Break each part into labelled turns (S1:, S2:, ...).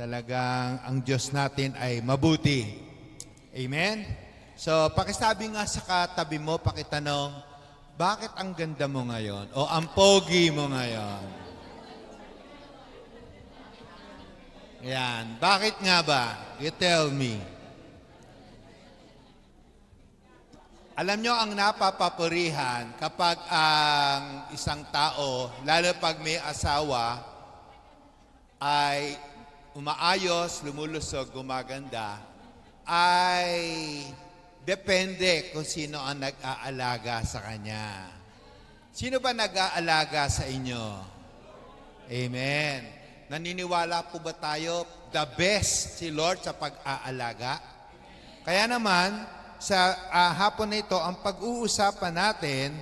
S1: Talagang ang Diyos natin ay mabuti. Amen? So, pakisabi nga sa katabi mo, pakitanong, bakit ang ganda mo ngayon? O ang pogi mo ngayon? Yan. Bakit nga ba? You tell me. Alam nyo, ang napapapurihan kapag ang isang tao, lalo pag may asawa, ay umaayos, lumulusog, gumaganda, ay depende kung sino ang nag-aalaga sa kanya. Sino ba nag-aalaga sa inyo? Amen. Naniniwala po ba tayo, the best si Lord sa pag-aalaga? Kaya naman, sa hapon na ito, ang pag-uusapan natin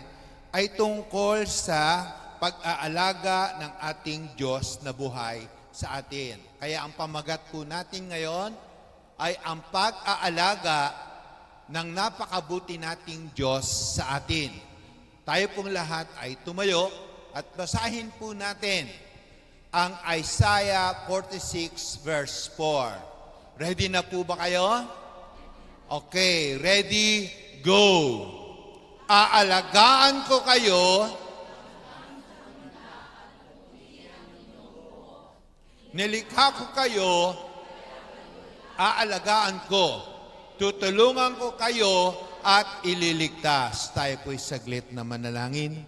S1: ay tungkol sa pag-aalaga ng ating Diyos na buhay sa atin. Kaya ang pamagat po natin ngayon ay ang pag-aalaga ng napakabuti nating Diyos sa atin. Tayo pong lahat ay tumayo at basahin po natin ang Isaiah 46 verse 4. Ready na po ba kayo? Okay, ready, go! Aalagaan ko kayo, nilikha ko kayo, aalagaan ko, tutulungan ko kayo at ililigtas. Tayo po'y saglit na manalangin.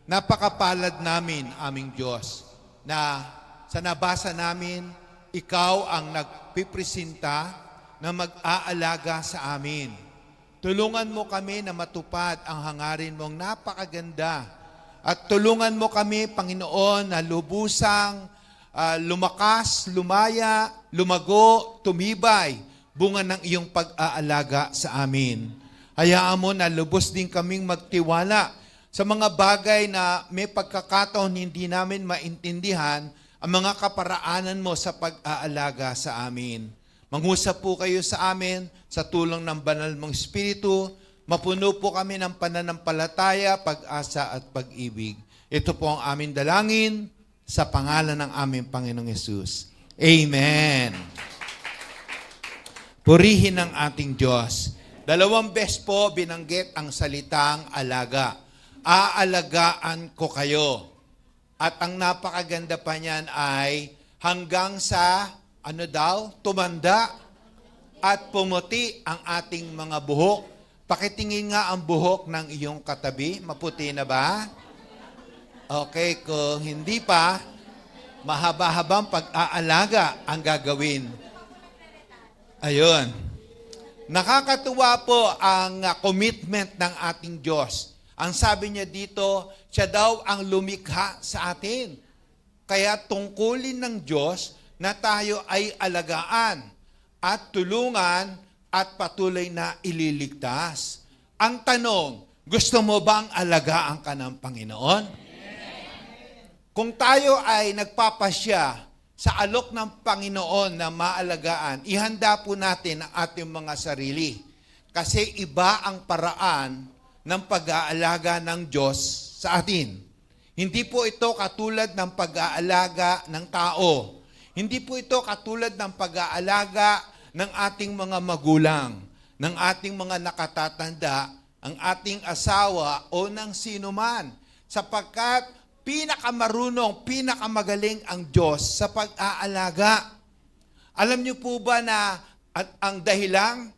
S1: Napakapalad namin, aming Diyos, na sa nabasa namin, ikaw ang nagpipresenta na mag-aalaga sa amin. Tulungan mo kami na matupad ang hangarin mong napakaganda. At tulungan mo kami, Panginoon, na lubusang lumakas, lumaya, lumago, tumibay, bunga ng iyong pag-aalaga sa amin. Hayaan mo na lubos din kaming magtiwala sa mga bagay na may pagkakataon hindi namin maintindihan ang mga kaparaanan mo sa pag-aalaga sa amin. Mangusap po kayo sa amin sa tulong ng banal mong Espiritu. Mapuno po kami ng pananampalataya, pag-asa at pag-ibig. Ito po ang aming dalangin sa pangalan ng aming Panginoong Yesus. Amen. Purihin ang ating Diyos. 2 beses po binanggit ang salitang alaga. Aalagaan ko kayo. At ang napakaganda pa niyan ay hanggang sa tumanda at pumuti ang ating mga buhok. Pakitingin nga ang buhok ng iyong katabi. Maputi na ba? Okay, kung hindi pa, mahaba-habang pag-aalaga ang gagawin. Ayun. Nakakatuwa po ang commitment ng ating Diyos. Ang sabi niya dito, siya daw ang lumikha sa atin. Kaya tungkulin ng Diyos na tayo ay alagaan at tulungan at patuloy na ililigtas. Ang tanong, gusto mo bang alagaan ka ng Panginoon? Kung tayo ay nagpapasya sa alok ng Panginoon na maalagaan, ihanda po natin ang ating mga sarili. Kasi iba ang paraan ng pag-aalaga ng Diyos sa atin. Hindi po ito katulad ng pag-aalaga ng tao. Hindi po ito katulad ng pag-aalaga ng ating mga magulang, ng ating mga nakatatanda, ang ating asawa o ng sinuman. Sapagkat pinakamarunong, pinakamagaling ang Diyos sa pag-aalaga. Alam niyo po ba na ang dahilan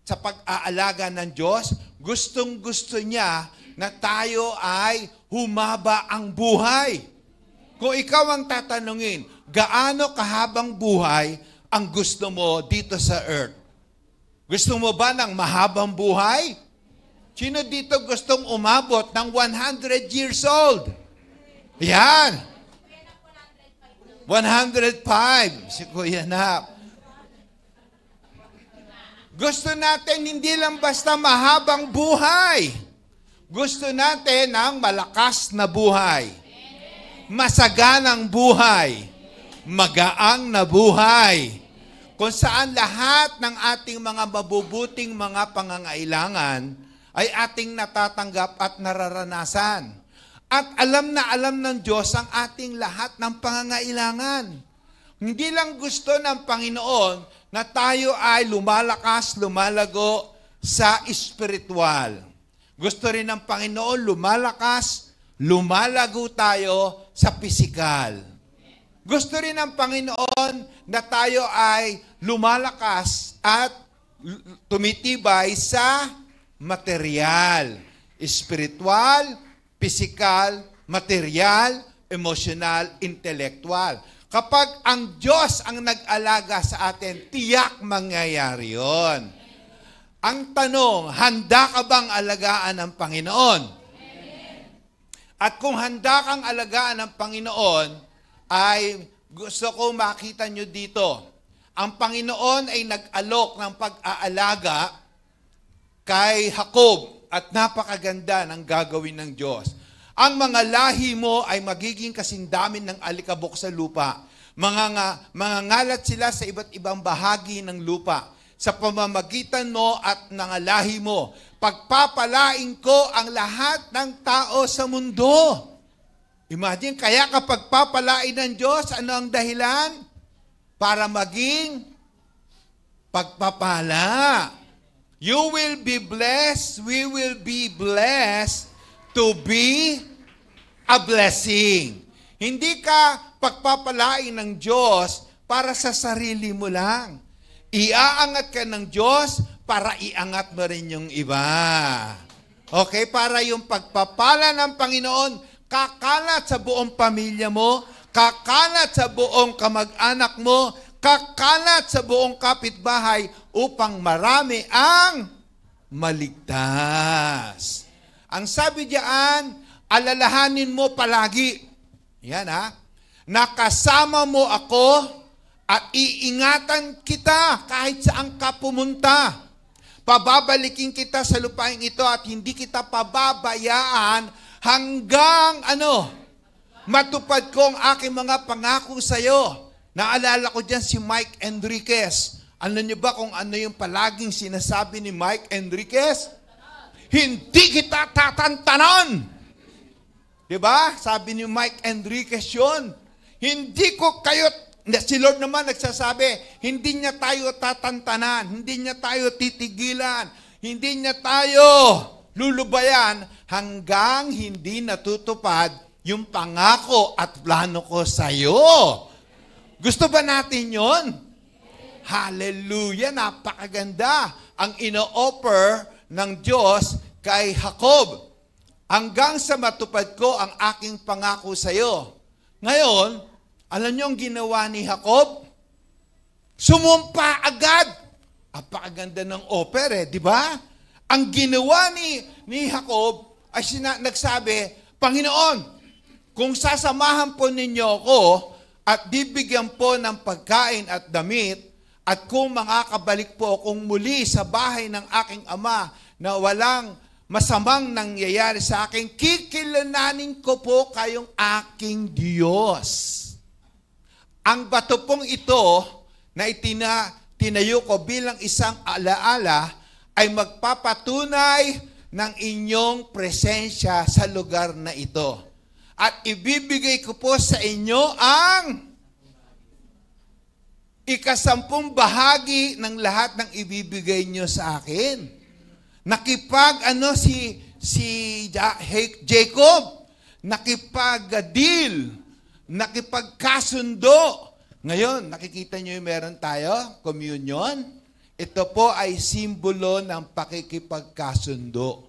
S1: sa pag-aalaga ng Diyos, gustong-gusto niya na tayo ay humaba ang buhay. Kung ikaw ang tatanungin, gaano kahabang buhay ang gusto mo dito sa earth? Gusto mo ba ng mahabang buhay? Sino dito gustong umabot ng 100 years old? Yan. 105. Si Kuya Nap. Gusto natin hindi lang basta mahabang buhay. Gusto natin ng malakas na buhay. Masaganang buhay. Magaang na buhay. Kung saan lahat ng ating mga mabubuting mga pangangailangan ay ating natatanggap at nararanasan. At alam na alam ng Diyos ang ating lahat ng pangangailangan. Hindi lang gusto ng Panginoon na tayo ay lumalakas, lumalago sa espiritual. Gusto rin ng Panginoon lumalakas, lumalago tayo sa pisikal. Gusto rin ng Panginoon na tayo ay lumalakas at tumitibay sa material. Espiritual, pisikal, material, emotional, intellectual. Kapag ang Diyos ang nag-alaga sa atin, tiyak mangyayari yon. Ang tanong, handa ka bang alagaan ng Panginoon? At kung handa kang alagaan ng Panginoon, ay gusto ko makita nyo dito. Ang Panginoon ay nag-alok ng pag-aalaga kay Jacob at napakaganda ng gagawin ng Diyos. Ang mga lahi mo ay magiging kasindamin ng alikabok sa lupa. Mangangalat sila sa iba't ibang bahagi ng lupa. Sa pamamagitan mo at ng lahi mo, pagpapalain ko ang lahat ng tao sa mundo. Imagine, kaya kapag papalain ng Diyos, ano ang dahilan? Para maging pagpapala. You will be blessed, we will be blessed to be a blessing. Hindi ka pagpapalain ng Diyos para sa sarili mo lang. Iaangat ka ng Diyos para iangat mo rin yung iba. Okay? Para yung pagpapala ng Panginoon, kakalat sa buong pamilya mo, kakalat sa buong kamag-anak mo, kakalat sa buong kapitbahay upang marami ang maligtas. Ang sabi diyan, alalahanin mo palagi. Yan ha. Nakasama mo ako at iingatan kita kahit saan ka pumunta. Pababalikin kita sa lupain ito at hindi kita pababayaan hanggang matupad ko ang aking mga pangako sa iyo. Naalala ko dyan si Mike Enriquez. Alam niyo ba kung ano yung palaging sinasabi ni Mike Enriquez? Hindi kita tatantanan. Diba? Sabi ni Mike Enriquez yun. Hindi ko kayo, si Lord naman nagsasabi, hindi niya tayo tatantanan, hindi niya tayo titigilan, hindi niya tayo lulubayan hanggang hindi natutupad yung pangako at plano ko sa iyo. Gusto ba natin yon? Hallelujah! Napakaganda ang ino-offer ng Diyos kay Jacob. Hanggang sa matupad ko ang aking pangako sa iyo. Ngayon, alam niyo ang ginawa ni Jacob? Sumumpa agad. Napakaganda ng offer di ba? Ang ginawa ni Jacob ay nagsabi, Panginoon, kung sasamahan po ninyo ako at bibigyan po ng pagkain at damit, at kung makakabalik po akong muli sa bahay ng aking ama na walang masamang nangyayari sa akin, kikilalanin ko po kayong aking Diyos. Ang bato pong ito na tinayo ko bilang isang alaala ay magpapatunay ng inyong presensya sa lugar na ito. At ibibigay ko po sa inyo ang 10% ng lahat ng ibibigay nyo sa akin. Si Jacob, nakipag-deal, nakipagkasundo. Ngayon, nakikita nyo yung meron tayo, communion. Ito po ay simbolo ng pakikipagkasundo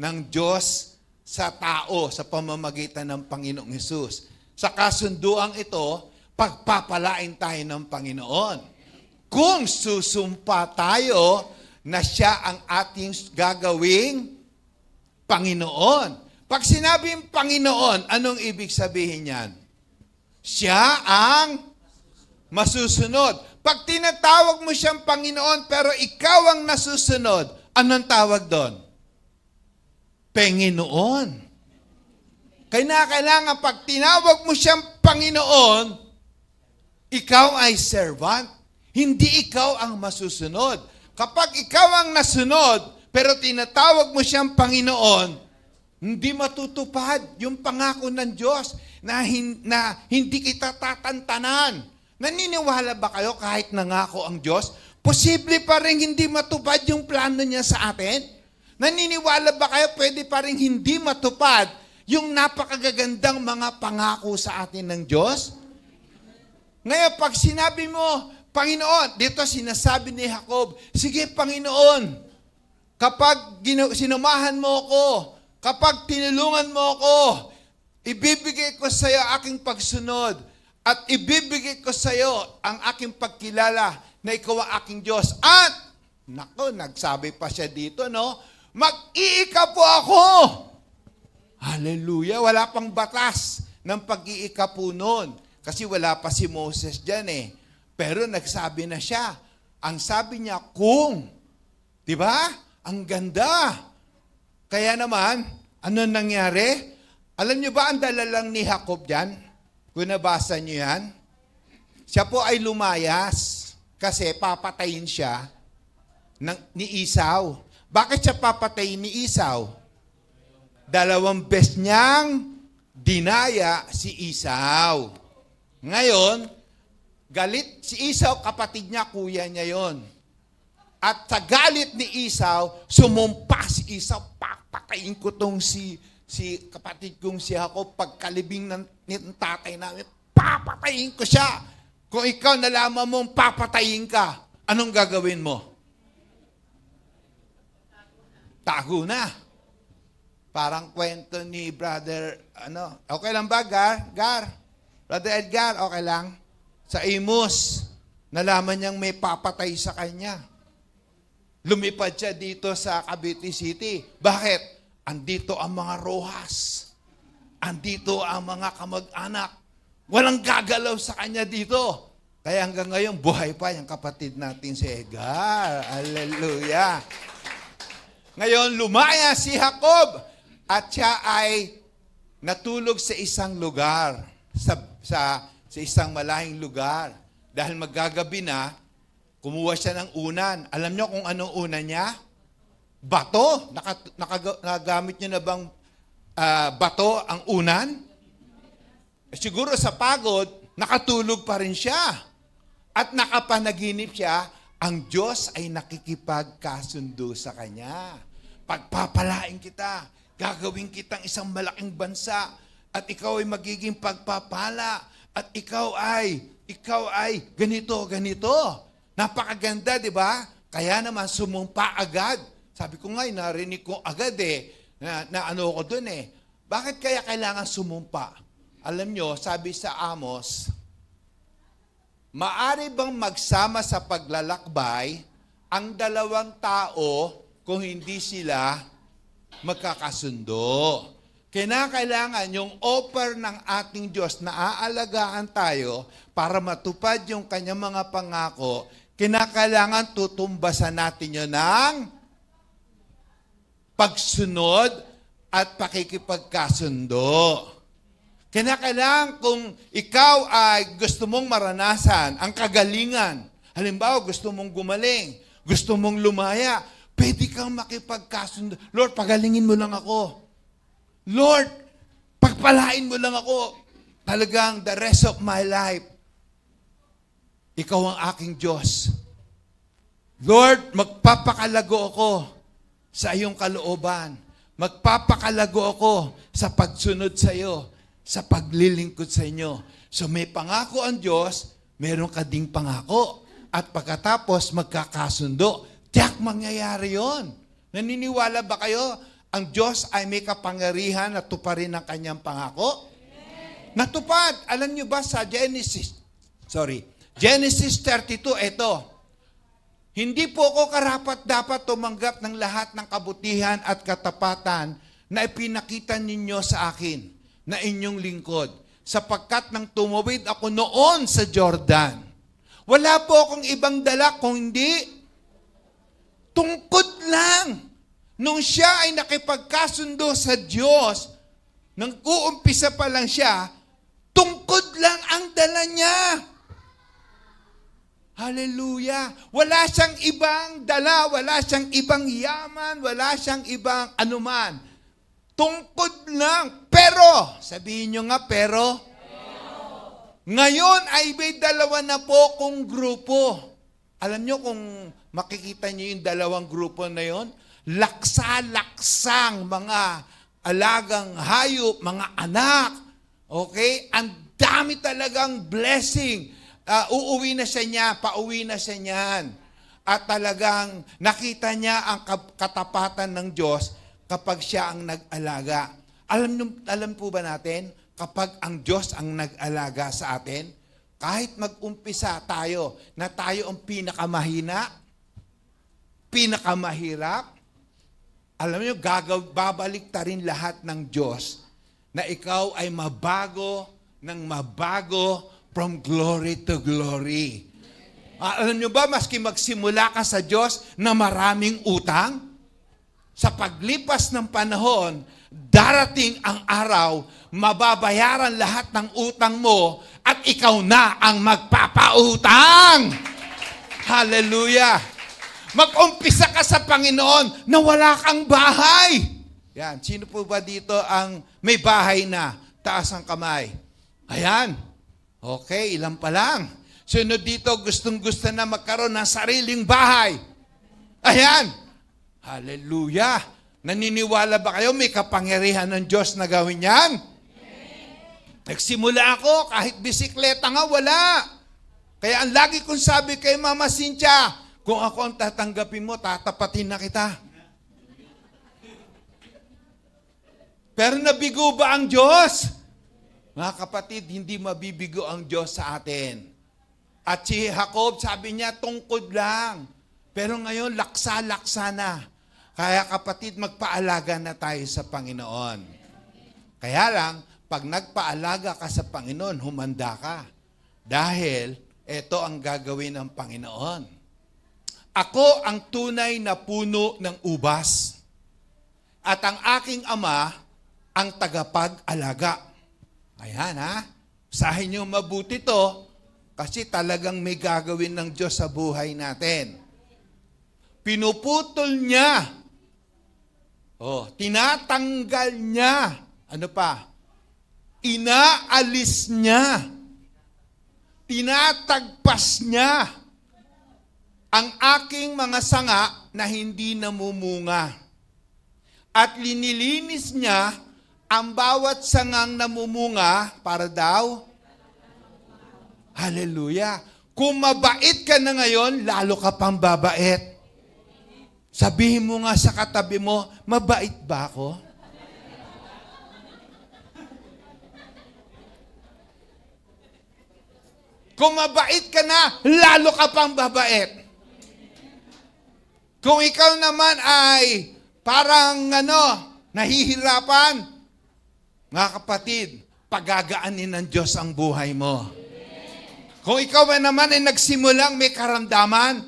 S1: ng Diyos sa tao sa pamamagitan ng Panginoong Hesus. Sa kasunduang ito, pagpapalain tayo ng Panginoon. Kung susumpa tayo na siya ang ating gagawing Panginoon. Pag sinabing Panginoon, anong ibig sabihin niyan? Siya ang masusunod. Pag tinatawag mo siyang Panginoon pero ikaw ang nasusunod, anong tawag doon? Panginoon. Kailangan pag tinawag mo siyang Panginoon, ikaw ay servant. Hindi ikaw ang masusunod. Kapag ikaw ang nasunod, pero tinatawag mo siyang Panginoon, hindi matutupad yung pangako ng Diyos na hindi kita tatantanan, Naniniwala ba kayo kahit nangako ang Diyos, posible pa rin hindi matupad yung plano niya sa atin? Naniniwala ba kayo pwede pa rin hindi matupad yung napakagagandang mga pangako sa atin ng Diyos? Ngayon, pag sinabi mo, Panginoon, dito sinasabi ni Jacob, sige Panginoon, kapag sinamahan mo ako, kapag tinulungan mo ako, ibibigay ko sa iyo aking pagsunod at ibibigay ko sa iyo ang aking pagkilala na ikaw ang aking Diyos. At, nagsabi pa siya dito, no? Mag-iika po ako! Hallelujah! Wala pang batas ng pag-iika po noon. Kasi wala pa si Moses dyan eh. Pero nagsabi na siya. Ang sabi niya, kung. Diba? Ang ganda. Kaya naman, ano nangyari? Alam niyo ba ang dalalang ni Jacob dyan? Kung nabasa niyo yan. Siya po ay lumayas. Kasi papatayin siya ni Esau. Bakit siya papatayin ni Esau? 2 beses niyang dinaya si Esau. Ngayon, galit si Esau, kapatid niya, kuya niya yon. At sa galit ni Esau, sumumpa si Esau, papatayin ko tong si kapatid kong si Jacob, pagkalibing ng tatay namin, papatayin ko siya. Kung ikaw nalaman mong papatayin ka, anong gagawin mo? Tago na. Parang kwento ni brother, okay lang ba, Gar? Brother Edgar, okay lang? Sa Imus, nalaman niyang may papatay sa kanya. Lumipad siya dito sa Cavite City. Bakit? Andito ang mga Rojas. Andito ang mga kamag-anak. Walang gagalaw sa kanya dito. Kaya hanggang ngayon, buhay pa yung kapatid natin si Edgar. Hallelujah. Ngayon, lumaya si Jacob at siya ay natulog sa isang lugar, sa isang malahing lugar. Dahil maggagabi na, kumuha siya ng unan. Alam niyo kung anong unan niya? Bato. Nakagamit niyo na bang bato ang unan? Siguro sa pagod, nakatulog pa rin siya. At nakapanaginip siya, ang Diyos ay nakikipagkasundo sa kanya. Pagpapalain kita, gagawin kitang isang malaking bansa, at ikaw ay magiging pagpapala, at ikaw ay ganito. Napakaganda, di ba? Kaya naman sumumpa agad. Sabi ko nga, narinig ko agad na ano ko dun Bakit kaya kailangan sumumpa? Alam nyo, sabi sa Amos, maari bang magsama sa paglalakbay ang dalawang tao kung hindi sila magkakasundo? Kinakailangan yung offer ng ating Diyos na aalagaan tayo para matupad yung kanyang mga pangako. Kinakailangan tutumbasan natin yun ng pagsunod at pakikipagkasundo. Kinakailangan kung ikaw ay gusto mong maranasan ang kagalingan, halimbawa gusto mong gumaling, gusto mong lumaya, pwede kang makipagkasundo. Lord, pagalingin mo lang ako. Lord, pagpalain mo lang ako. Talagang the rest of my life, ikaw ang aking Diyos. Lord, magpapakalago ako sa iyong kalooban. Magpapakalago ako sa pagsunod sa iyo, sa paglilingkod sa inyo. So may pangako ang Diyos, meron ka ding pangako. At pagkatapos magkakasundo, tiyak mangyayari yon. Naniniwala ba kayo? Ang Diyos ay may kapangyarihan na tuparin ang kanyang pangako? Amen. Natupad. Alam niyo ba sa Genesis 32, ito. Hindi po ako karapat-dapat tumanggap ng lahat ng kabutihan at katapatan na ipinakita ninyo sa akin, na inyong lingkod, sapagkat nang tumawid ako noon sa Jordan, wala po akong ibang dala kung hindi tungkod lang. Nung siya ay nakipagkasundo sa Diyos, nang uumpisa pa lang siya, tungkod lang ang dala niya. Hallelujah. Wala siyang ibang dala, wala siyang ibang yaman, wala siyang ibang anuman. Tungkod lang. Pero, sabihin nyo nga, pero, Ngayon ay may dalawa na po kong grupo. Alam nyo kung makikita nyo yung dalawang grupo na yon, laksa-laksang mga alagang hayop, mga anak. Okay? Ang dami talagang blessing. Uuwi na siya niya, pauwi na siya niyan. At talagang nakita niya ang katapatan ng Diyos kapag siya ang nag-alaga. Alam po ba natin, kapag ang Diyos ang nag-alaga sa atin, kahit mag-umpisa tayo na tayo ang pinakamahina, pinakamahirap, alam niyo, babalik ta rin lahat ng Diyos na ikaw ay mabago ng mabago from glory to glory. Alam niyo ba, maski magsimula ka sa Diyos na maraming utang, sa paglipas ng panahon, darating ang araw, mababayaran lahat ng utang mo at ikaw na ang magpapautang. Hallelujah! Mag-umpisa ka sa Panginoon na wala kang bahay. Yan, sino po ba dito ang may bahay na? Taas ang kamay. Ayan. Okay, ilan pa lang. Sino dito gustong-gusto na magkaroon ng sariling bahay? Ayan. Hallelujah. Naniniwala ba kayo may kapangyarihan ng Diyos na gawin yan? Nagsimula ako, kahit bisikleta nga, wala. Kaya ang lagi kong sabi kay Mama Cynthia, kung ako ang tatanggapin mo, tatapatin na kita. Pero nabigo ba ang Diyos? Mga kapatid, hindi mabibigo ang Diyos sa atin. At si Jacob, sabi niya, tungkod lang. Pero ngayon, laksa-laksa na. Kaya kapatid, magpaalaga na tayo sa Panginoon. Kaya lang, pag nagpaalaga ka sa Panginoon, humanda ka. Dahil, ito ang gagawin ng Panginoon. Ako ang tunay na puno ng ubas. At ang aking ama, ang tagapag-alaga. Ayan ha. Usahin niyo mabuti to. Kasi talagang may gagawin ng Diyos sa buhay natin. Pinuputol niya. Tinatanggal niya. Ano pa? Inaalis niya. Tinatagpas niya ang aking mga sanga na hindi namumunga. At linilinis niya ang bawat sangang namumunga para daw. Hallelujah. Kung mabait ka na ngayon, lalo ka pang babait. Sabihin mo nga sa katabi mo, mabait ba ako? Kung mabait ka na, lalo ka pang babait. Kung ikaw naman ay parang nahihirapan, mga kapatid, pagagaanin ng Diyos ang buhay mo. Kung ikaw naman ay nagsimulang may karamdaman,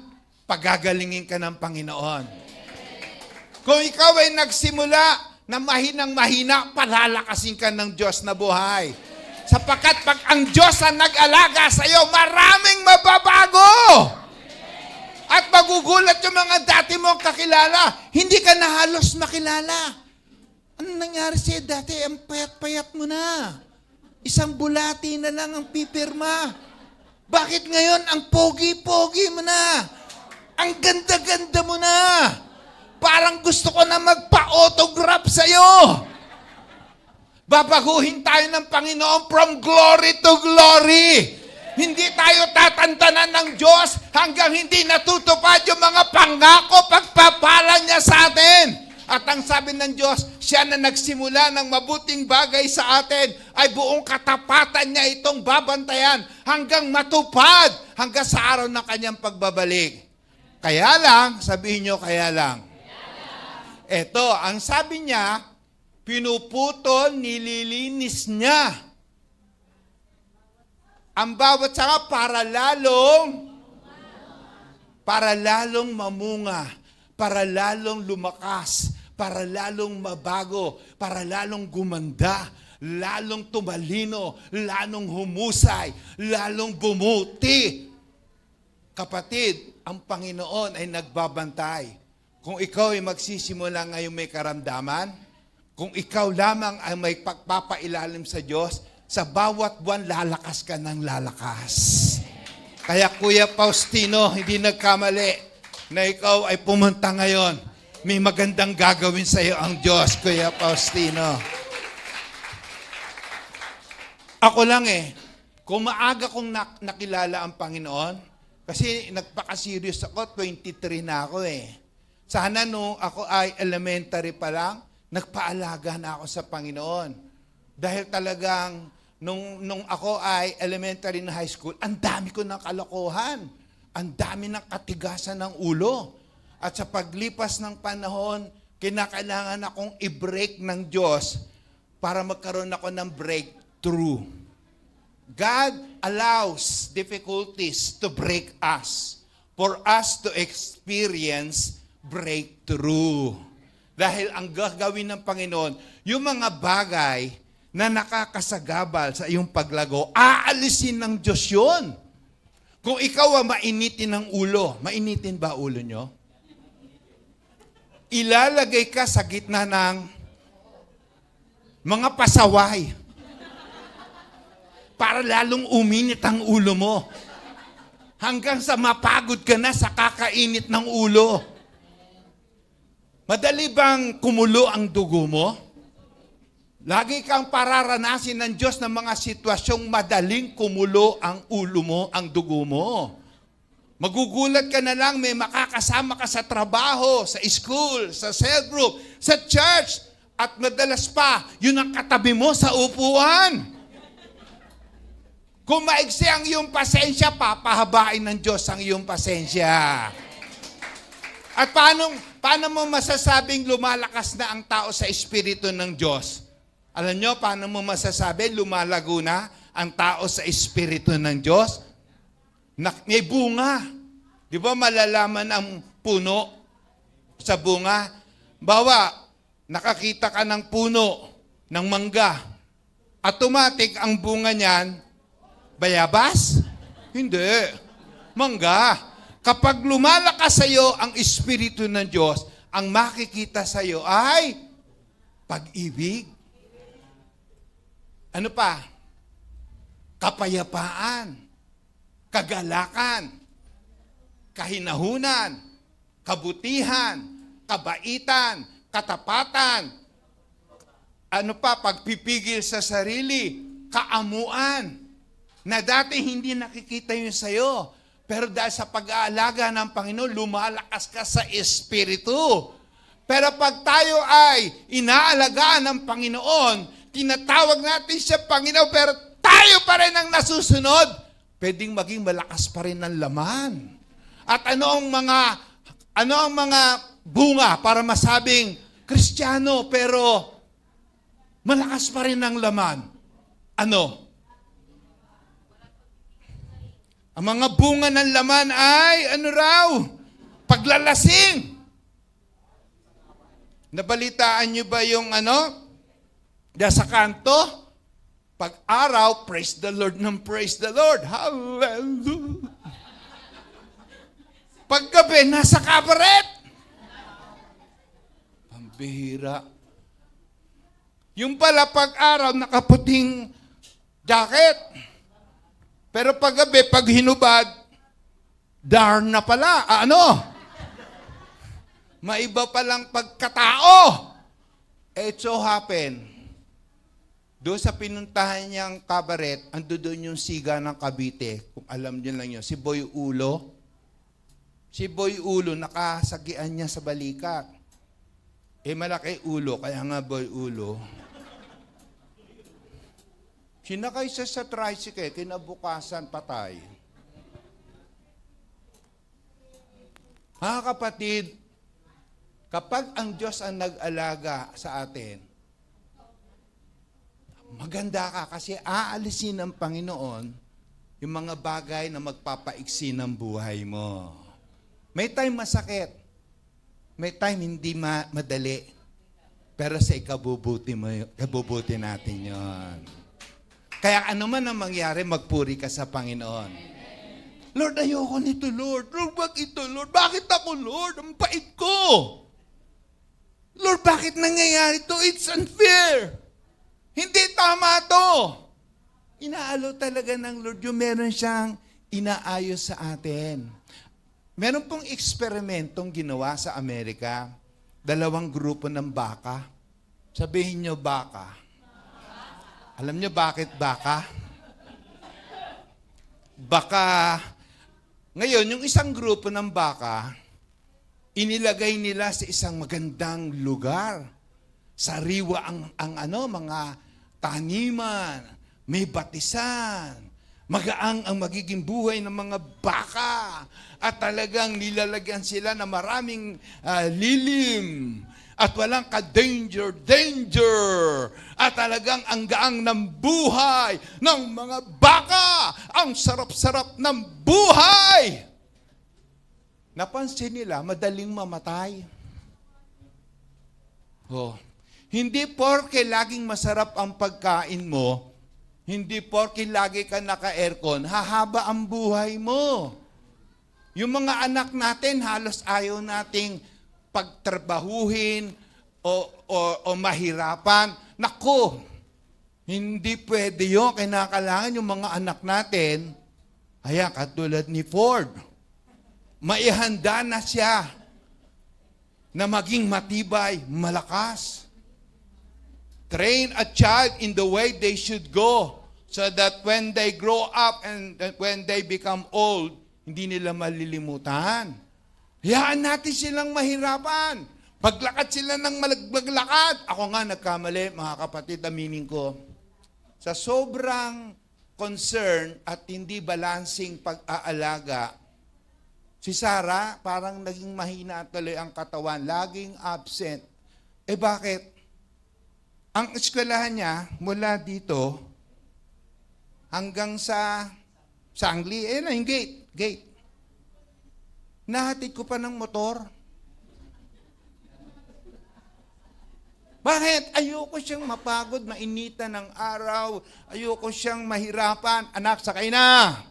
S1: pagagalingin ka ng Panginoon. Kung ikaw ay nagsimula na mahinang-mahina, palalakasin ka ng Diyos na buhay. Sapagkat pag ang Diyos ang nag-alaga sa iyo, maraming mababago. At magugulat yung mga dati mong kakilala, hindi ka na halos makilala. Ano nangyari sa'yo dati? Ang payat-payat mo na. Isang bulati na lang ang pipirma. Bakit ngayon ang pogi-pogi mo na? Ang ganda-ganda mo na. Parang gusto ko na magpa-autograph sa'yo. Babaguhin tayo ng Panginoon from glory to glory. Hindi tayo tatantanan ng Diyos hanggang hindi natutupad yung mga pangako pagpapala niya sa atin. At ang sabi ng Diyos, siya na nagsimula ng mabuting bagay sa atin ay buong katapatan niya itong babantayan hanggang matupad hanggang sa araw ng kanyang pagbabalik. Kaya lang, sabihin nyo, kaya lang. Ito, ang sabi niya, pinuputol, nililinis niya ang bawat sanga para lalong mamunga, para lalong lumakas, para lalong mabago, para lalong gumanda, lalong tumalino, lalong humusay, lalong bumuti. Kapatid, ang Panginoon ay nagbabantay. Kung ikaw ay magsisimula ngayong may karamdaman, kung ikaw lamang ay may pagpapailalim sa Diyos, sa bawat buwan, lalakas ka ng lalakas. Kaya Kuya Faustino, hindi nagkamali na ikaw ay pumunta ngayon. May magandang gagawin sa iyo ang Diyos, Kuya Faustino. Ako lang kung maaga kong nakilala ang Panginoon, kasi nagpaka-serious ako, 23 na ako Sana nung ako ay elementary pa lang, nagpaalaga na ako sa Panginoon. Dahil talagang, nung ako ay elementary na high school, ang dami ko ng kalokohan. Ang dami ng katigasan ng ulo. At sa paglipas ng panahon, kinakailangan akong i-break ng Diyos para magkaroon ako ng breakthrough. God allows difficulties to break us for us to experience breakthrough. Dahil ang gagawin ng Panginoon, yung mga bagay na nakakasagabal sa iyong paglago, aalisin ng Diyos yun. Kung ikaw mainitin ng ulo, mainitin ba ulo nyo? Ilalagay ka sa gitna ng mga pasaway para lalong uminit ang ulo mo. Hanggang sa mapagod ka na sa kakainit ng ulo. Madali bang kumulo ang dugo mo? Lagi kang pararanasin ng Diyos ng mga sitwasyong madaling kumulo ang ulo mo, ang dugo mo. Magugulat ka na lang, may makakasama ka sa trabaho, sa school, sa cell group, sa church, at madalas pa, yun ang katabi mo sa upuan. Kung maigsi ang iyong pasensya, papahabain ng Diyos ang iyong pasensya. At paano mo masasabing lumalakas na ang tao sa Espiritu ng Diyos? Alam nyo, paano mo masasabi lumalago na ang tao sa Espiritu ng Diyos? May bunga. Di ba malalaman ang puno sa bunga? Bawa, nakakita ka ng puno ng mangga. Automatic ang bunga niyan, bayabas? Hindi. Mangga. Kapag lumalakas sa iyo ang Espiritu ng Diyos, ang makikita sa iyo ay pag-ibig. Ano pa? Kapayapaan, kagalakan, kahinahunan, kabutihan, kabaitan, katapatan. Ano pa? Pagpipigil sa sarili, kaamuan. Na dati hindi nakikita yun sa'yo. Pero dahil sa pag-aalaga ng Panginoon, lumalakas ka sa Espiritu. Pero pag tayo ay inaalagaan ng Panginoon, tinatawag natin siya Panginoon, pero tayo pa rin ang nasusunod, pwedeng maging malakas pa rin ang laman. At ano ang mga bunga para masabing Kristiyano, pero malakas pa rin ang laman? Ano? Ang mga bunga ng laman ay, ano raw? Paglalasing. Nabalitaan niyo ba yung sa kanto? Pag-araw, praise the Lord ng praise the Lord. Hallelujah. Paggabi, nasa kabaret. Pambihira. Yung pala pag-araw, nakaputing jacket. Pero paggabi, pag hinubad, darn na pala. Maiba palang pagkatao. It so happen, doon sa pinuntahan niyang kabaret, ando doon yung siga ng Cavite. Kung alam niyo lang yun, si Boy Ulo. Si Boy Ulo, nakasagian niya sa balikat. Malaki ulo, kaya nga Boy Ulo. Sinakay siya sa tricycle, kinabukasan patay. Mga kapatid, kapag ang Diyos ang nag-alaga sa atin, maganda ka kasi aalisin ng Panginoon yung mga bagay na magpapaiksi ng buhay mo. May time masakit, may time hindi madali, pero sa ikabubuti natin yon. Kaya ano man ang mangyari, magpuri ka sa Panginoon. Lord, ayoko nito, Lord. Lord, bakit ito, Lord? Bakit ako, Lord? Ang bait ko. Lord, bakit nangyayari ito? It's unfair. Hindi tama to. Inaalo talaga ng Lord yung meron siyang inaayos sa atin. Meron pong eksperimentong ginawa sa Amerika. 2 grupo ng baka. Sabihin nyo baka. Alam nyo bakit baka? Baka, ngayon, yung isang grupo ng baka, inilagay nila sa isang magandang lugar. Sariwa mga taniman, may batisan, magaang ang magiging buhay ng mga baka. At talagang nilalagyan sila ng maraming lilim. At walang ka-danger. At talagang ang gaang ng buhay ng mga baka. Ang sarap-sarap ng buhay. Napansin nila, madaling mamatay. Hindi porke laging masarap ang pagkain mo, hindi porke lagi ka naka-aircon, hahaba ang buhay mo. Yung mga anak natin, halos ayaw nating pagtrabahuhin o mahirapan. Naku, hindi pwede yun. Kinakailangan yung mga anak natin, katulad ni Ford, maihanda na siya na maging matibay, malakas. Train a child in the way they should go so that when they grow up and when they become old, hindi nila malilimutan. Hayaan natin silang mahirapan. Paglakad sila ng maglakad. Ako nga nagkamali, mga kapatid, aminin ko. Sa sobrang concern at hindi balancing pag-aalaga, si Sarah parang naging mahina tuloy ang katawan, laging absent. Bakit? Ang eskwelahan niya mula dito hanggang sa Sangli, yung gate. Nahatid ko pa ng motor. Bakit? Ayoko siyang mapagod, mainitan ng araw. Ayoko siyang mahirapan. Anak, sakay na.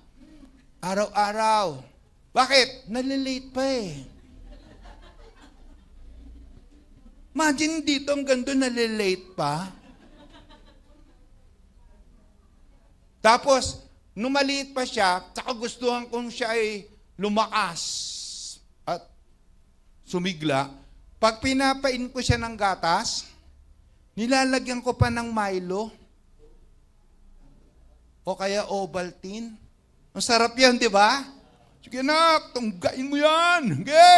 S1: Araw-araw. Bakit? Nalilate pa eh. Imagine dito ang gando nalilate pa. Tapos, nung maliit pa siya, saka gustuhan kong siya ay lumakas at sumigla. Pag pinapain ko siya ng gatas, nilalagyan ko pa ng Milo o kaya Ovaltine. Ang sarap yan, di ba? Sige nak, tunggain mo yan. Sige.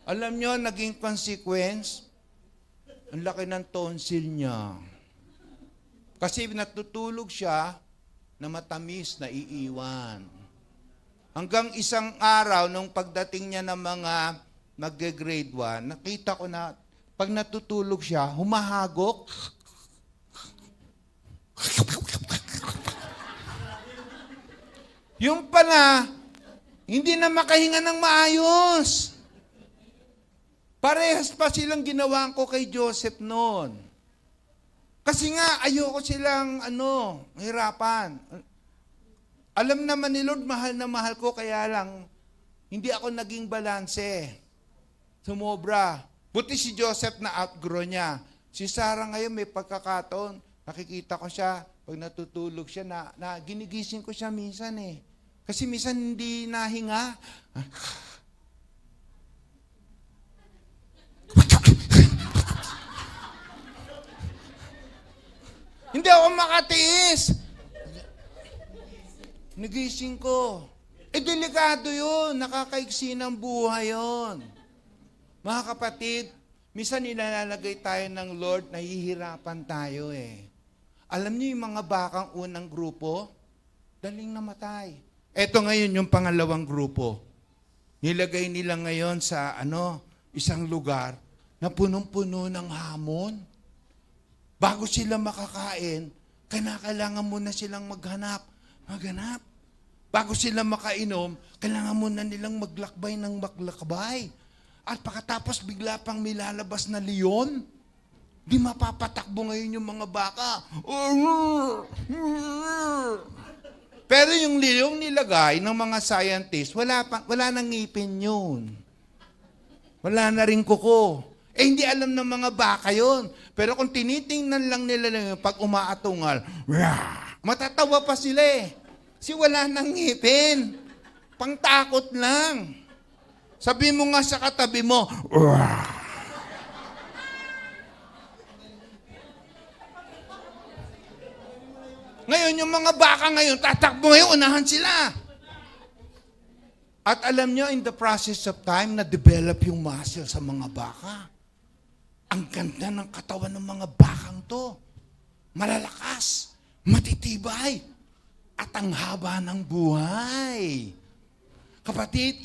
S1: Alam nyo, naging consequence, ang laki ng tonsil niya. Kasi natutulog siya na matamis na iiwan. Hanggang isang araw, nung pagdating niya ng mga magge-grade 1, nakita ko na pag natutulog siya, humahagok. Yung pala, hindi na makahinga ng maayos. Parehas pa silang ginawa ko kay Joseph noon. Kasi nga, ayoko silang, hirapan. Alam naman ni Lord, mahal na mahal ko, kaya lang, hindi ako naging balanse. Sumobra. Buti si Joseph na outgrow niya. Si Sarah ngayon may pagkakataon, nakikita ko siya, pag natutulog siya, na ginigising ko siya minsan eh. Kasi minsan hindi nahinga. Hindi ako makatiis. Nagising ko. Delikado yun. Nakakaigsi ng buhay yun. Mga kapatid, minsan nilalagay tayo ng Lord, nahihirapan tayo eh. Alam niyo yung mga bakang unang grupo, daling namatay. Eto ngayon yung pangalawang grupo. Nilagay nila ngayon sa isang lugar na punong-puno ng hamon. Bago sila makakain, kailangan muna silang maghanap. Bago sila makainom, kailangan muna nilang maglakbay ng maglakbay. At pagkatapos bigla pang may lalabas na leon, di mapapatakbo ngayon yung mga baka. Pero yung leon nilagay ng mga scientists, wala nang ngipin yun. Wala na rin kuko. Hindi alam ng mga baka yun. Pero kung tinitingnan lang nila pag umaatungal, matatawa pa sila eh. Kasi wala nang ngipin. Pangtakot lang. Sabi mo nga sa katabi mo, ngayon, yung mga baka ngayon, tatakbo ngayon, unahan sila. At alam nyo, in the process of time, na-develop yung muscle sa mga baka. Ang ganda ng katawan ng mga bakang to. Malalakas, matitibay, at ang haba ng buhay. Kapatid,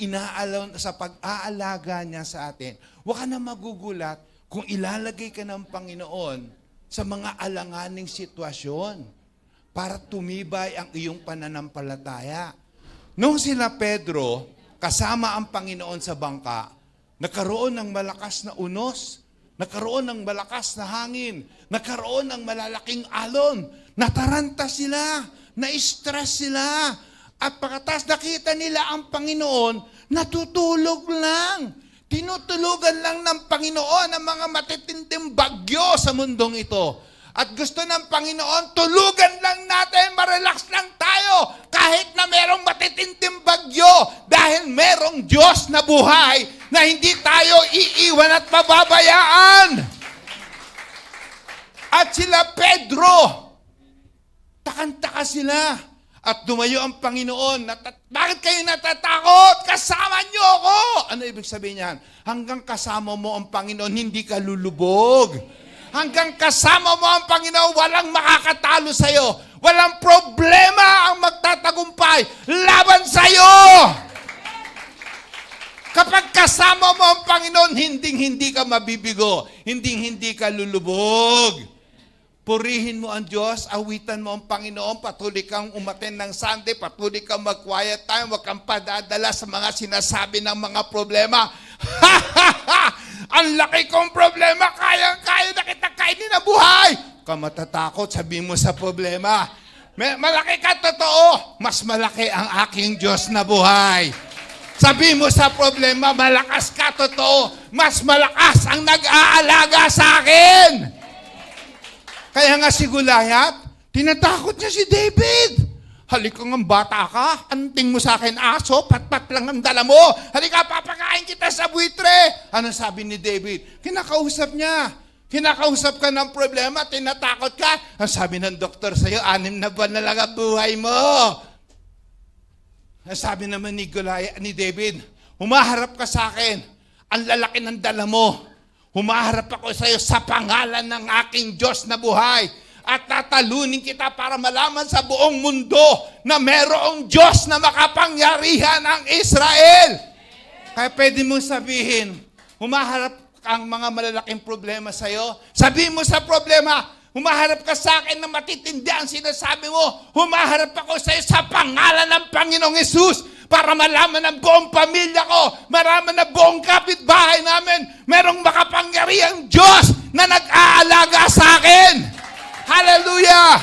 S1: sa pag-aalaga niya sa atin, huwag ka na magugulat kung ilalagay ka ng Panginoon sa mga alanganing sitwasyon para tumibay ang iyong pananampalataya. Nung sila Pedro, kasama ang Panginoon sa bangka, nagkaroon ng malakas na unos, nagkaroon ng malakas na hangin, nagkaroon ng malalaking alon, nataranta sila, na-stress sila, at pagkatas nakita nila ang Panginoon, natutulog lang. Tinutulugan lang ng Panginoon ang mga matitinding bagyo sa mundong ito. At gusto ng Panginoon, tulugan lang natin, marelax lang tayo, kahit na merong matitinding bagyo, dahil merong Diyos na buhay na hindi tayo iiwan at pababayaan. At sila Pedro, takang-taka sila. At dumayo ang Panginoon, bakit kayo natatakot? Kasama niyo ako! Ano ibig sabihin niyan? Hanggang kasama mo ang Panginoon, hindi ka lulubog. Hanggang kasama mo ang Panginoon, walang makakatalo sa'yo. Walang problema ang magtatagumpay laban sa'yo. Kapag kasama mo ang Panginoon, hindi ka mabibigo. Hindi ka lulubog. Purihin mo ang Diyos, awitan mo ang Panginoon, patuloy kang umaten ng Sunday, patuloy kang mag-quiet time, huwag kang padadala sa mga sinasabi ng mga problema. Ang laki kong problema, kayang-kaya na kita kainin na buhay. Ka matatakot, sabi mo sa problema. Malaki ka, totoo. Mas malaki ang aking Diyos na buhay. Sabi mo sa problema, malakas ka, totoo. Mas malakas ang nag-aalaga sa akin. Kaya nga si Goliath, tinatakot niya si David. Halika nga bata ka, anting mo sa akin aso, pat-pat lang ang dala mo. Halika, papakain kita sa buitre. Ano sabi ni David? Kinakausap niya. Kinakausap ka ng problema, tinatakot ka. Ang sabi ng doktor sa'yo, 6 na buwan na lang ang buhay mo. Ang sabi naman ni David, humaharap ka sa akin, ang lalaki ng dala mo. Humaharap ako sa iyo sa pangalan ng aking Diyos na buhay at tatalunin kita para malaman sa buong mundo na merong Diyos na makapangyarihan ang Israel. Kaya pwede mong sabihin, humaharap ang mga malalaking problema sa iyo. Sabihin mo sa problema, humaharap ka sa akin na matitindi ang sinasabi mo. Humaharap ako sa iyo sa pangalan ng Panginoong Hesus. Para malaman ng buong pamilya ko, malaman ng buong kapitbahay namin, merong makapangyarihang Diyos na nag-aalaga sa akin. Hallelujah!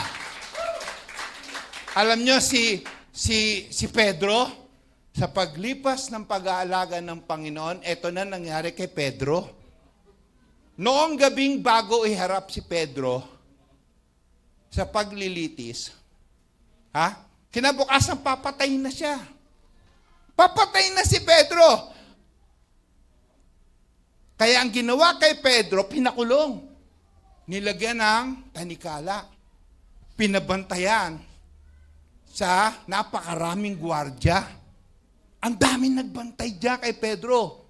S1: Alam nyo, si Pedro, sa paglipas ng pag-aalaga ng Panginoon, eto na nangyari kay Pedro. Noong gabing bago iharap si Pedro sa paglilitis, kinabukasan papatayin na siya. Papatay na si Pedro. Kaya ang ginawa kay Pedro, pinakulong. Nilagyan ng tanikala. Pinabantayan sa napakaraming gwardya. Ang daming nagbantay diyan kay Pedro.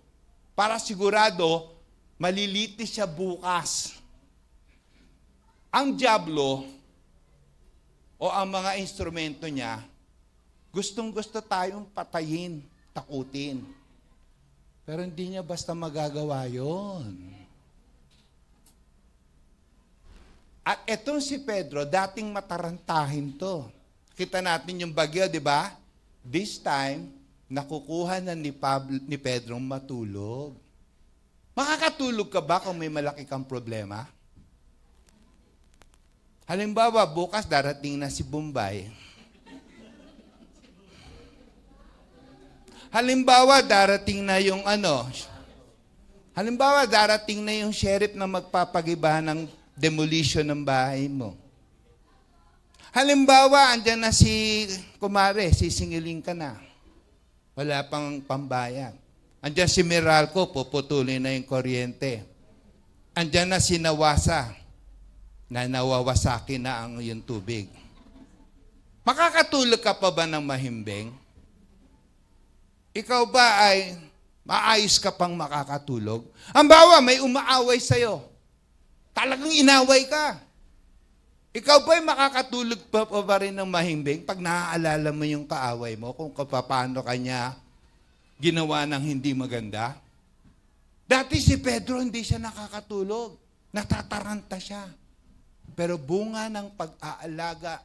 S1: Para sigurado, malilitis siya bukas. Ang dyablo o ang mga instrumento niya, gustong-gusto tayong patayin, takutin. Pero hindi niya basta magagawa yon. At etong si Pedro, dating matarantahin to. Kita natin yung bagyo, di ba? This time, nakukuha na ni Pedro matulog. Makakatulog ka ba kung may malaki kang problema? Halimbawa, bukas darating na si Bombay. Halimbawa, darating na yung Halimbawa, darating na yung sheriff na magpapagiba ng
S2: demolition ng bahay mo. Halimbawa, andyan na si kumare, sisingiling ka na. Wala pang pambayad. Andyan si Meralco, puputulin na yung kuryente. Andyan na si Nawasa, na nawawasakin na ang yung tubig. Makakatulog ka pa ba ng mahimbing? Ikaw ba ay maayos ka pang makakatulog? Ang bawa, may umaaway sa'yo. Talagang inaway ka. Ikaw ba ay makakatulog pa ba rin ng mahimbing pag naaalala mo yung kaaway mo kung paano kanya ginawa ng hindi maganda? Dati si Pedro hindi siya nakakatulog. Natataranta siya. Pero bunga ng pag-aalaga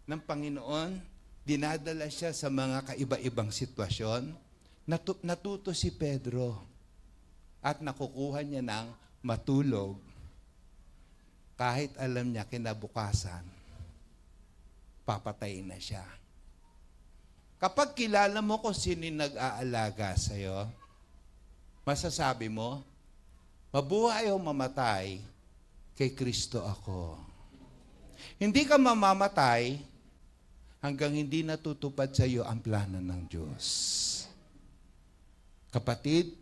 S2: ng Panginoon, dinadala siya sa mga kaiba-ibang sitwasyon. Natuto si Pedro at nakukuha niya ng matulog kahit alam niya kinabukasan, papatayin na siya. Kapag kilala mo kung sino nag-aalaga sa'yo, masasabi mo, mabuhay o mamatay, kay Kristo ako. Hindi ka mamamatay hanggang hindi natutupad sa iyo ang plano ng Diyos. Kapatid,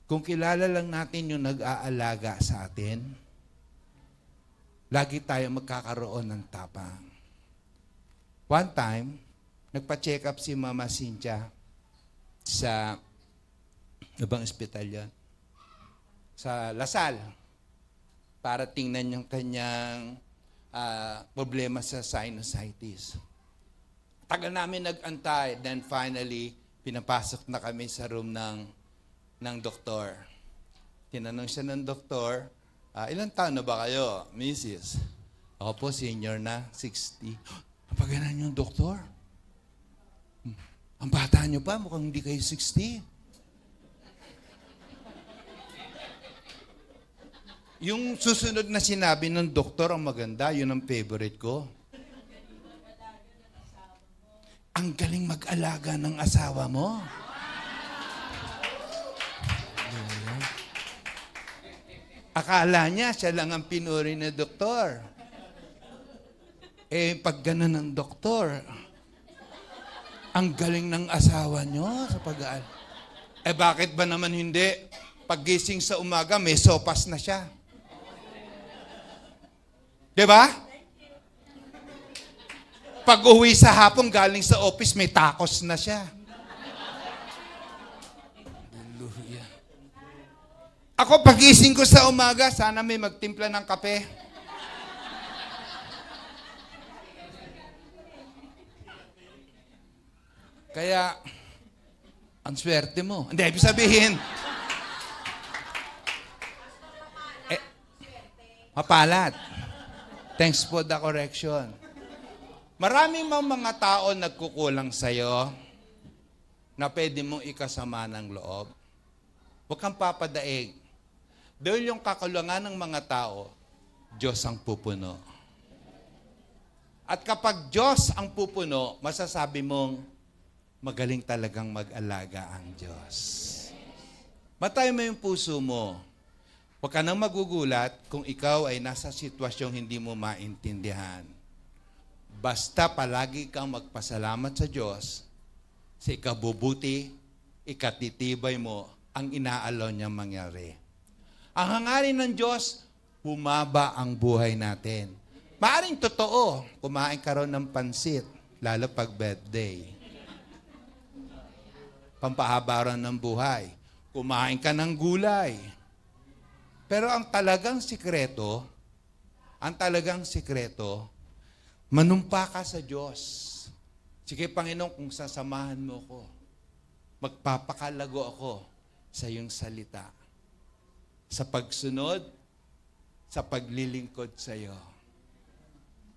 S2: kung kilala lang natin yung nag-aalaga sa atin, lagi tayo magkakaroon ng tapang. One time, nagpa-check up si Mama Cynthia sa ibang ospital yan, sa Lasal, para tingnan yung kanyang problema sa sinusitis. Tagal namin nag-antay, then finally, pinapasok na kami sa room ng doktor. Tinanong siya ng doktor, ilang taon na ba kayo, Mrs.? Ako po, senior na, 60. Napaganan yung doktor? Ang bata nyo pa, mukhang hindi kayo 60. Yung susunod na sinabi ng doktor, ang maganda, yun ang favorite ko. Ang galing mag-alaga ng asawa mo. Akala niya, siya lang ang pinuri na doktor. Eh, pag ganun ng doktor, ang galing ng asawa niyo sa pag-aaral. Eh, bakit ba naman hindi? Paggising sa umaga, may sopas na siya. Diba? Pag uwi sa hapon, galing sa office, may tacos na siya. Hallelujah. Ako, pagising ko sa umaga, sana may magtimpla ng kape. Kaya, ang swerte mo. Hindi, ibig sabihin, mapalat. Thanks for the correction. Maraming mga tao nagkukulang sa'yo na pwede mong ikasama ng loob. Huwag kang papadaig. Dahil yung kakulangan ng mga tao, Diyos ang pupuno. At kapag Diyos ang pupuno, masasabi mong magaling talagang mag-alaga ang Diyos. Matay mo yung puso mo. Huwag ka nang magugulat kung ikaw ay nasa sitwasyong hindi mo maintindihan. Basta palagi kang magpasalamat sa Diyos, sa ikabubuti, ikatitibay mo ang inaalaw niyang mangyari. Ang hangarin ng Diyos, humaba ang buhay natin. Maaring totoo, kumain ka ron ng pansit, lalo pag birthday. Pampahaba ron ng buhay. Kumain ka ng gulay. Pero ang talagang sikreto, manumpa ka sa Diyos. Sige, Panginoon, kung sasamahan mo ko, magpapakalago ako sa iyong salita. Sa pagsunod, sa paglilingkod sa iyo.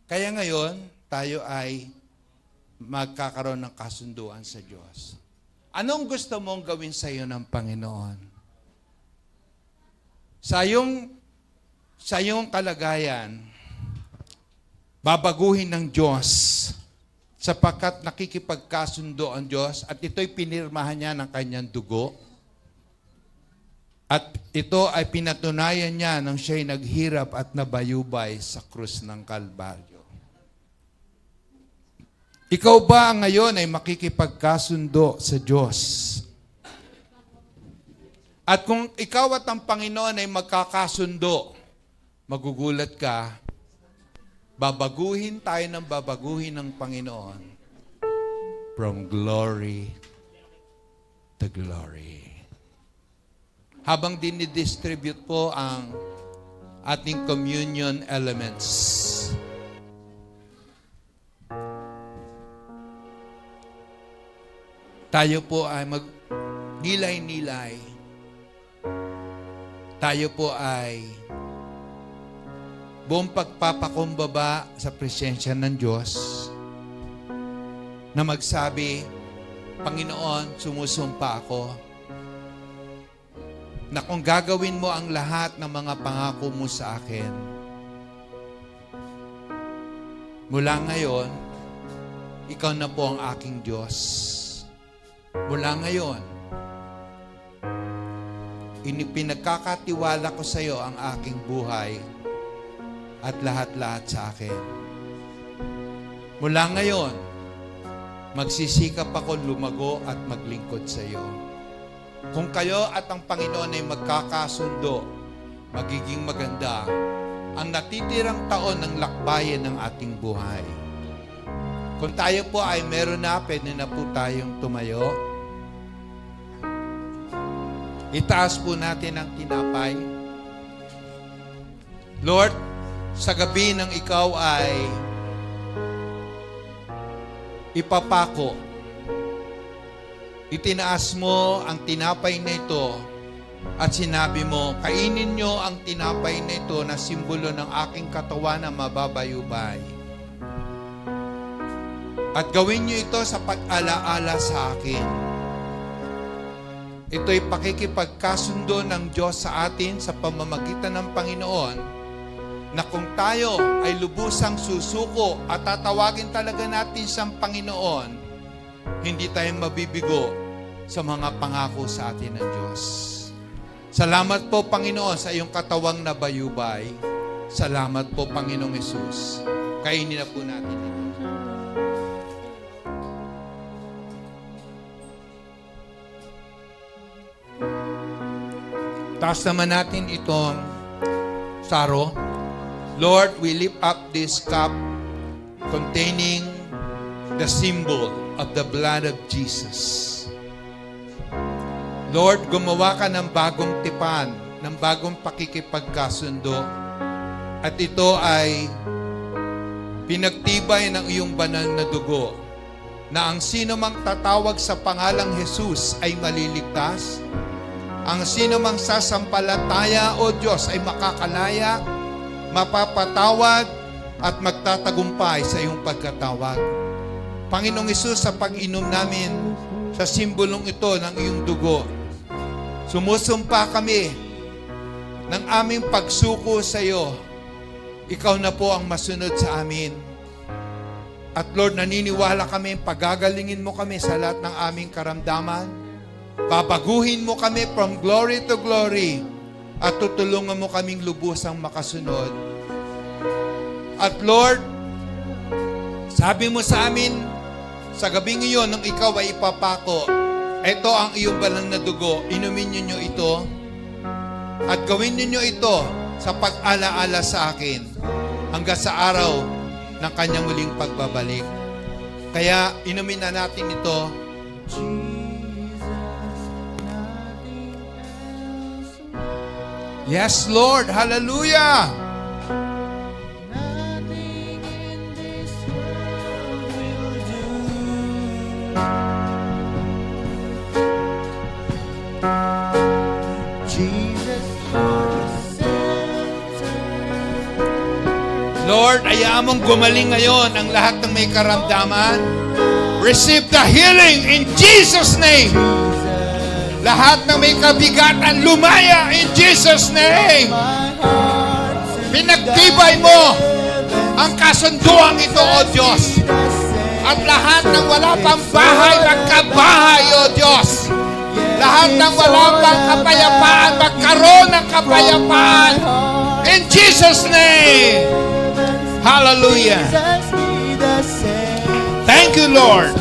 S2: Kaya ngayon, tayo ay magkakaroon ng kasunduan sa Diyos. Anong gusto mong gawin sa iyo ng Panginoon? Sa iyong kalagayan, babaguhin ng Diyos sapagkat nakikipagkasundo ang Diyos at ito'y pinirmahan niya ng kanyang dugo. At ito ay pinatunayan niya nang siya'y naghirap at nabayubay sa krus ng Kalbaryo. Ikaw ba ngayon ay makikipagkasundo sa Diyos? At kung ikaw at ang Panginoon ay magkakasundo, magugulat ka, babaguhin tayo ng babaguhin ng Panginoon from glory to glory. Habang dinidistribute po ang ating communion elements, tayo po ay magnilay-nilay. Tayo po ay buong pagpapakumbaba sa presensya ng Diyos na magsabi, Panginoon, sumusumpa ako na kung gagawin mo ang lahat ng mga pangako mo sa akin, mula ngayon, ikaw na po ang aking Diyos. Mula ngayon, pinagkakatiwala ko sa iyo ang aking buhay at lahat-lahat sa akin. Mula ngayon, magsisikap ako lumago at maglingkod sa iyo. Kung kayo at ang Panginoon ay magkakasundo, magiging maganda ang natitirang taon ng lakbayan ng ating buhay. Kung tayo po ay meron na, pwede na po tayong tumayo. Itaas po natin ang tinapay. Lord, sa gabi ng ikaw ay ipapako, itinaas mo ang tinapay na ito at sinabi mo, kainin nyo ang tinapay na ito na simbolo ng aking katawan na mababayubay. At gawin nyo ito sa pag-alaala sa akin. Ito'y pakikipagkasundo ng Diyos sa atin sa pamamagitan ng Panginoon na kung tayo ay lubusang susuko at tatawagin talaga natin siyang Panginoon, hindi tayo mabibigo sa mga pangako sa atin ng Diyos. Salamat po, Panginoon, sa iyong katawang na bayubay. Salamat po, Panginoong Hesus. Kainin na po natin ito. Taas naman natin itong saro. Lord, we lift up this cup containing the symbol of the blood of Jesus. Lord, gumawa ka ng bagong tipan, ng bagong pakikipagkasundo. At ito ay pinagtibay ng iyong banal na dugo na ang sino mang tatawag sa pangalang Jesus ay maliligtas. Ang sino mang sasampalataya, O Diyos, ay makakalaya, mapapatawad, at magtatagumpay sa iyong pagkatawag. Panginoong Hesus, sa pag-inom namin sa simbolong ito ng iyong dugo, sumusumpa kami ng aming pagsuko sa iyo. Ikaw na po ang masunod sa amin. At Lord, naniniwala kami, pagagalingin mo kami sa lahat ng aming karamdaman. Babaguhin mo kami from glory to glory at tutulungan mo kaming lubusang makasunod. At Lord, sabi mo sa amin, sa gabing iyon, nung ikaw ay ipapako, ito ang iyong banal na dugo, inumin ninyo ito, at gawin ninyo ito sa pag-alaala sa akin hanggang sa araw ng kanyang muling pagbabalik. Kaya inumin na natin ito. Yes, Lord. Hallelujah. Lord, ayaan mong gumaling ngayon ang lahat ng may karamdaman. Receive the healing in Jesus' name. Lahat ng may kabigatan, lumaya in Jesus' name. Pinagtibay mo ang kasunduang ito, O Diyos. At lahat ng wala pang bahay, magkabahay, O Diyos. Lahat ng wala pang kapayapaan, magkaroon ng kapayapaan. In Jesus' name. Hallelujah. Thank you, Lord.